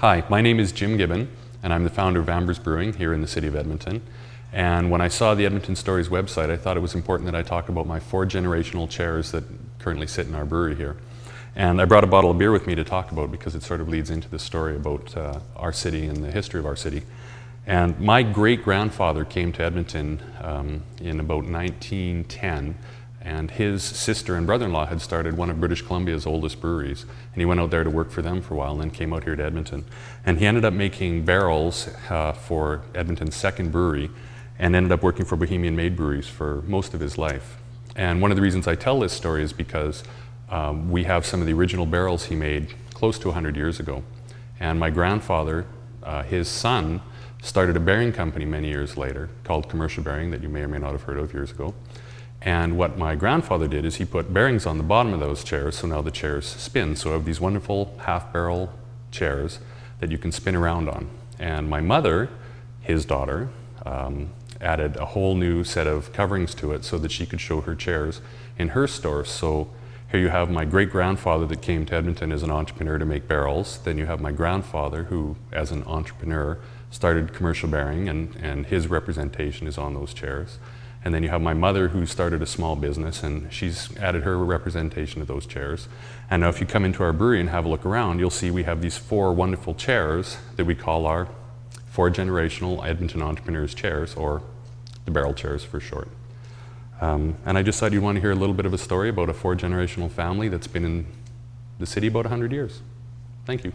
Hi, my name is Jim Gibbon, and I'm the founder of Amber's Brewing here in the city of Edmonton. And when I saw the Edmonton Stories website, I thought it was important that I talk about my 4 generational chairs that currently sit in our brewery here. And I brought a bottle of beer with me to talk about because it sort of leads into the story about our city and the history of our city. And my great-grandfather came to Edmonton in about 1910, and his sister and brother-in-law had started one of British Columbia's oldest breweries. And he went out there to work for them for a while and then came out here to Edmonton. And he ended up making barrels for Edmonton's second brewery and ended up working for Bohemian Made Breweries for most of his life. And one of the reasons I tell this story is because we have some of the original barrels he made close to 100 years ago. And my grandfather, his son, started a bearing company many years later called Commercial Bearing that you may or may not have heard of years ago. And what my grandfather did is he put bearings on the bottom of those chairs, so now the chairs spin. So I have these wonderful half-barrel chairs that you can spin around on. And my mother, his daughter, added a whole new set of coverings to it so that she could show her chairs in her store. So here you have my great-grandfather that came to Edmonton as an entrepreneur to make barrels. Then you have my grandfather who, as an entrepreneur, started Commercial Bearing, and his representation is on those chairs. And then you have my mother who started a small business, and she's added her representation to those chairs. And now if you come into our brewery and have a look around, you'll see we have these 4 wonderful chairs that we call our 4 generational Edmonton entrepreneurs chairs, or the barrel chairs for short. And I just thought you'd want to hear a little bit of a story about a 4 generational family that's been in the city about 100 years. Thank you.